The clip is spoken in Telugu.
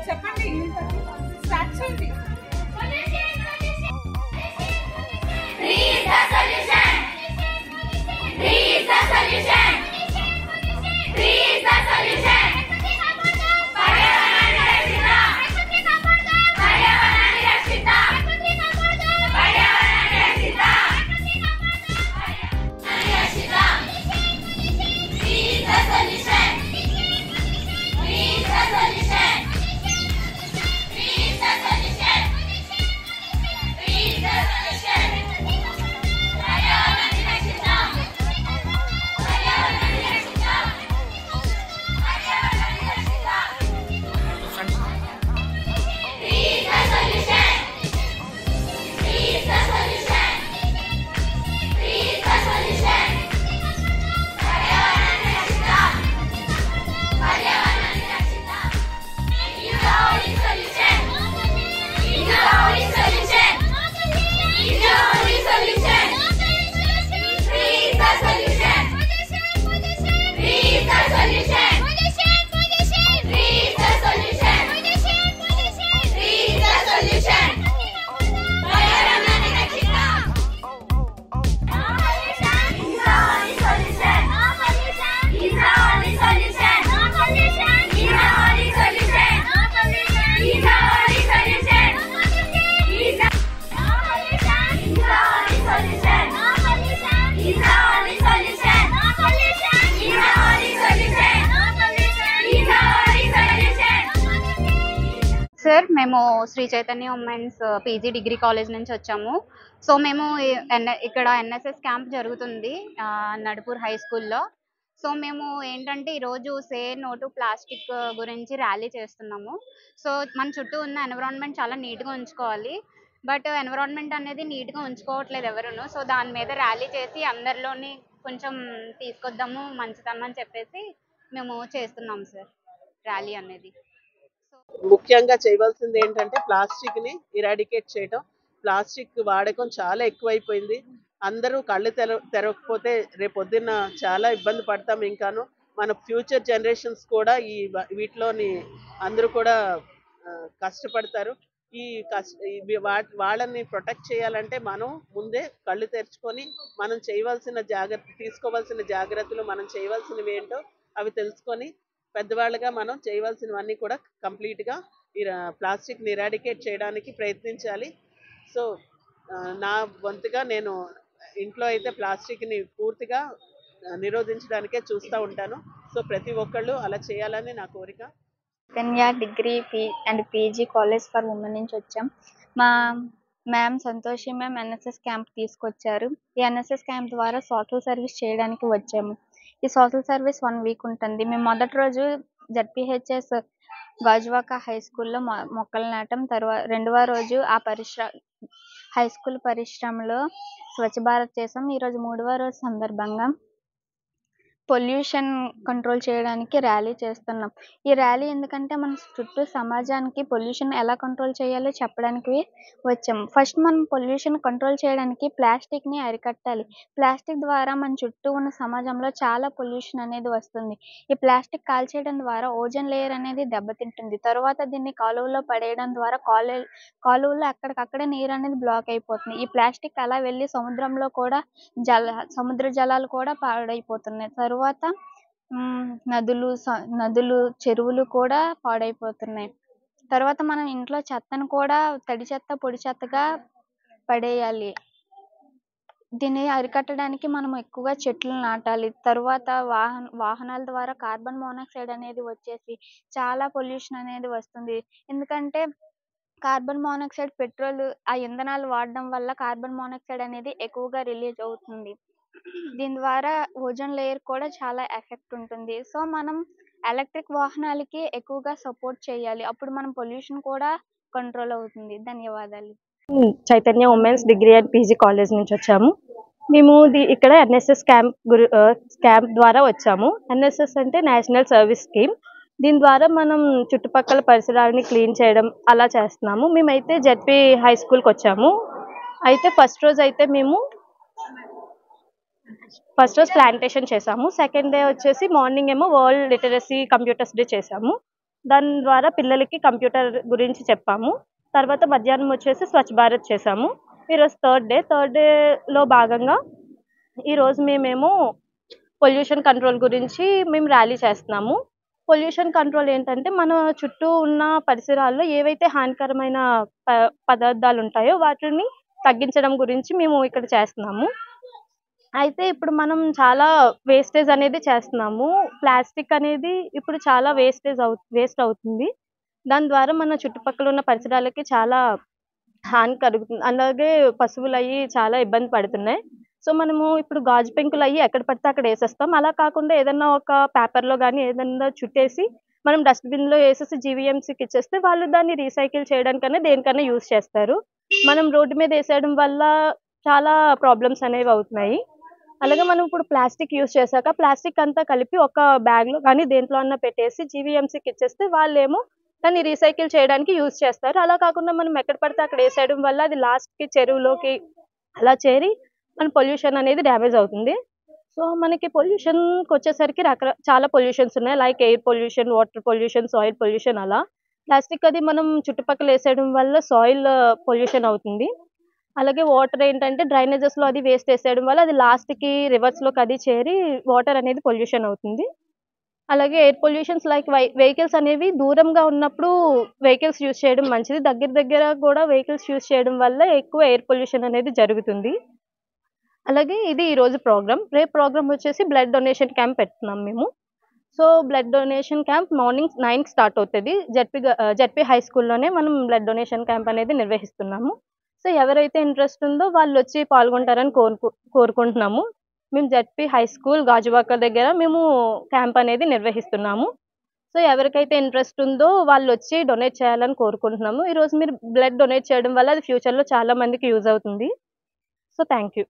చెప్పండి స్టార్ట్ చేయండి. సార్ మేము Sri Chaitanya women's PG degree college నుంచి వచ్చాము. సో మేము ఇక్కడ ఎన్ఎస్ఎస్ క్యాంప్ జరుగుతుంది నడుపూర్ హై స్కూల్లో. సో మేము ఏంటంటే ఈరోజు సే నో టు ప్లాస్టిక్ గురించి ర్యాలీ చేస్తున్నాము. సో మన చుట్టూ ఉన్న ఎన్విరాన్మెంట్ చాలా నీట్గా ఉంచుకోవాలి, బట్ ఎన్విరాన్మెంట్ అనేది నీట్గా ఉంచుకోవట్లేదు ఎవరును. సో దాని మీద ర్యాలీ చేసి అందరిలోని కొంచెం తీసుకొద్దాము మంచిదమ్మని అని చెప్పేసి మేము చేస్తున్నాం సార్ ర్యాలీ అనేది. ముఖ్యంగా చేయవలసింది ఏంటంటే ప్లాస్టిక్ ని ఇరాడికేట్ చేయడం. ప్లాస్టిక్ వాడకం చాలా ఎక్కువైపోయింది. అందరూ కళ్ళు తెరవకపోతే రేపొద్దున్న చాలా ఇబ్బంది పడతాం. ఇంకాను మన ఫ్యూచర్ జనరేషన్స్ కూడా వీటిలోని అందరూ కూడా కష్టపడతారు. వాళ్ళని ప్రొటెక్ట్ చేయాలంటే మనం ముందే కళ్ళు తెరుచుకొని మనం తీసుకోవాల్సిన జాగ్రత్తలు, మనం చేయవలసినవి ఏంటో అవి తెలుసుకొని పెద్దవాళ్ళుగా మనం చేయవలసినవన్నీ కూడా కంప్లీట్గా ప్లాస్టిక్ని ఇరాడికేట్ చేయడానికి ప్రయత్నించాలి. సో నా వంతుగా నేను ఇంట్లో అయితే ప్లాస్టిక్ని పూర్తిగా నిరోధించడానికే చూస్తూ ఉంటాను. సో ప్రతి ఒక్కళ్ళు అలా చేయాలని నా కోరిక. Chaitanya degree and PG college for women నుంచి వచ్చాం. మా ma'am Santoshi ma'am NSS camp తీసుకొచ్చారు. ఈ ఎన్ఎస్ఎస్ క్యాంప్ ద్వారా సోషల్ సర్వీస్ చేయడానికి వచ్చాము. ఈ సోషల్ సర్వీస్ 1 వీక్ ఉంటుంది. మేము మొదటి రోజు జడ్పీహెచ్ఎస్ గాజువాక హై స్కూల్లో మొక్కలు నాటం. తర్వాత 2వ రోజు హై స్కూల్ పరిశ్రమలో స్వచ్ఛ భారత్ చేసాం. ఈరోజు 3వ రోజు సందర్భంగా పొల్యూషన్ కంట్రోల్ చేయడానికి ర్యాలీ చేస్తున్నాం. ఈ ర్యాలీ ఎందుకంటే మన చుట్టూ సమాజానికి పొల్యూషన్ ఎలా కంట్రోల్ చేయాలో చెప్పడానికి వచ్చాం. ఫస్ట్ మనం పొల్యూషన్ కంట్రోల్ చేయడానికి ప్లాస్టిక్ని అరికట్టాలి. ప్లాస్టిక్ ద్వారా మన చుట్టూ ఉన్న సమాజంలో చాలా పొల్యూషన్ అనేది వస్తుంది. ఈ ప్లాస్టిక్ కాల్చేయడం ద్వారా ఓజోన్ లేయర్ అనేది దెబ్బతింటుంది. తర్వాత దీన్ని కాలువలో పడేయడం ద్వారా కాలువలో అక్కడికక్కడే నీరు అనేది బ్లాక్ అయిపోతుంది. ఈ ప్లాస్టిక్ అలా వెళ్ళి సముద్రంలో కూడా సముద్ర జలాలు కూడా పాడైపోతున్నాయి. తర్వాత నదులు చెరువులు కూడా పాడైపోతున్నాయి. తర్వాత మనం ఇంట్లో చెత్తను కూడా తడి చెత్త పొడి చెత్తగా పడేయాలి. దీన్ని అరికట్టడానికి మనం ఎక్కువగా చెట్లు నాటాలి. తర్వాత వాహనాల ద్వారా కార్బన్ మోనాక్సైడ్ అనేది వచ్చేసి చాలా పొల్యూషన్ అనేది వస్తుంది. ఎందుకంటే కార్బన్ మోనాక్సైడ్ పెట్రోల్ ఆ ఇంధనాలు వాడడం వల్ల కార్బన్ మోనాక్సైడ్ అనేది ఎక్కువగా రిలీజ్ అవుతుంది. దీని ద్వారా ఓజోన్ లేయర్ కూడా చాలా ఎఫెక్ట్ ఉంటుంది. సో మనం ఎలక్ట్రిక్ వాహనాలకి ఎక్కువగా సపోర్ట్ చేయాలి. అప్పుడు మనం పొల్యూషన్ కూడా కంట్రోల్ అవుతుంది. ధన్యవాదాలు. Chaitanya women's degree and PG college నుంచి వచ్చాము. మేము ఇక్కడ ఎన్ఎస్ఎస్ క్యాంప్ ద్వారా వచ్చాము. ఎన్ఎస్ఎస్ అంటే నేషనల్ సర్వీస్ స్కీమ్. దీని ద్వారా మనం చుట్టుపక్కల పరిసరాలని క్లీన్ చేయడం అలా చేస్తున్నాము. మేమైతే జెడ్పీ హై స్కూల్కి వచ్చాము. అయితే ఫస్ట్ రోజు అయితే మేము ఫస్ట్ రోజు ప్లాంటేషన్ చేసాము. సెకండ్ డే వచ్చేసి మార్నింగ్ ఏమో వరల్డ్ లిటరసీ కంప్యూటర్స్ డే చేసాము. దాని ద్వారా పిల్లలకి కంప్యూటర్ గురించి చెప్పాము. తర్వాత మధ్యాహ్నం వచ్చేసి స్వచ్ఛ భారత్ చేసాము. ఈరోజు థర్డ్ డేలో భాగంగా ఈరోజు మేమేమో పొల్యూషన్ కంట్రోల్ గురించి మేము ర్యాలీ చేస్తున్నాము. పొల్యూషన్ కంట్రోల్ ఏంటంటే మన చుట్టూ ఉన్న పరిసరాల్లో ఏవైతే హానికరమైన పదార్థాలు ఉంటాయో వాటిని తగ్గించడం గురించి మేము ఇక్కడ చేస్తున్నాము. అయితే ఇప్పుడు మనం చాలా వేస్టేజ్ అనేది చేస్తున్నాము. ప్లాస్టిక్ అనేది ఇప్పుడు చాలా వేస్ట్ అవుతుంది. దాని ద్వారా మన చుట్టుపక్కల ఉన్న పరిసరాలకి చాలా హాని కలుగుతుంది. అలాగే పశువులయ్యి చాలా ఇబ్బంది పడుతున్నాయి. సో మనము ఇప్పుడు గాజు పెంకులు అయ్యి ఎక్కడ పడితే అక్కడ వేసేస్తాం. అలా కాకుండా ఏదన్నా ఒక పేపర్లో కానీ ఏదన్నా చుట్టేసి మనం డస్ట్బిన్లో వేసేసి జీవీఎంసీకి ఇచ్చేస్తే వాళ్ళు దాన్ని రీసైకిల్ చేయడానికైనా దేనికైనా యూజ్ చేస్తారు. మనం రోడ్డు మీద వేసేయడం వల్ల చాలా ప్రాబ్లమ్స్ అనేవి అవుతున్నాయి. అలాగే మనం ఇప్పుడు ప్లాస్టిక్ యూజ్ చేశాక ప్లాస్టిక్ అంతా కలిపి ఒక బ్యాగ్లో కానీ దేంట్లో అన్నా పెట్టేసి జీవీఎంసీకి ఇచ్చేస్తే వాళ్ళేమో దాన్ని రీసైకిల్ చేయడానికి యూజ్ చేస్తారు. అలా కాకుండా మనం ఎక్కడ పడితే అక్కడ వేసేయడం వల్ల అది లాస్ట్కి చెరువులోకి అలా చేరి మన పొల్యూషన్ అనేది డ్యామేజ్ అవుతుంది. సో మనకి పొల్యూషన్కి వచ్చేసరికి చాలా పొల్యూషన్స్ ఉన్నాయి. Like air pollution, water pollution, soil pollution. అలా ప్లాస్టిక్ అది మనం చుట్టుపక్కల వేసేయడం వల్ల సాయిల్ పొల్యూషన్ అవుతుంది. అలాగే వాటర్ ఏంటంటే డ్రైనేజెస్లో అది వేస్ట్ వేసేయడం వల్ల అది లాస్ట్కి రివర్స్లోకి అది చేరి వాటర్ అనేది పొల్యూషన్ అవుతుంది. అలాగే ఎయిర్ పొల్యూషన్స్ లైక్ వెహికల్స్ అనేవి దూరంగా ఉన్నప్పుడు వెహికల్స్ యూజ్ చేయడం మంచిది. దగ్గర కూడా వెహికల్స్ యూజ్ చేయడం వల్ల ఎక్కువ ఎయిర్ పొల్యూషన్ అనేది జరుగుతుంది. అలాగే ఇది ఈరోజు ప్రోగ్రామ్. రేపు ప్రోగ్రామ్ వచ్చేసి బ్లడ్ డొనేషన్ క్యాంప్ పెడుతున్నాం మేము. So blood donation camp morning 9కి స్టార్ట్ అవుతుంది. జెడ్పీ హై స్కూల్లోనే మనం బ్లడ్ డొనేషన్ క్యాంప్ అనేది నిర్వహిస్తున్నాము. సో ఎవరైతే ఇంట్రెస్ట్ ఉందో వాళ్ళు వచ్చి పాల్గొంటారని కోరుకుంటున్నాము. మేము జెడ్పీ హై స్కూల్ గాజువాక దగ్గర మేము క్యాంప్ అనేది నిర్వహిస్తున్నాము. సో ఎవరికైతే ఇంట్రెస్ట్ ఉందో వాళ్ళు వచ్చి డొనేట్ చేయాలని కోరుకుంటున్నాము. ఈరోజు మీరు బ్లడ్ డొనేట్ చేయడం వల్ల అది ఫ్యూచర్లో చాలా మందికి యూజ్ అవుతుంది. So thank you.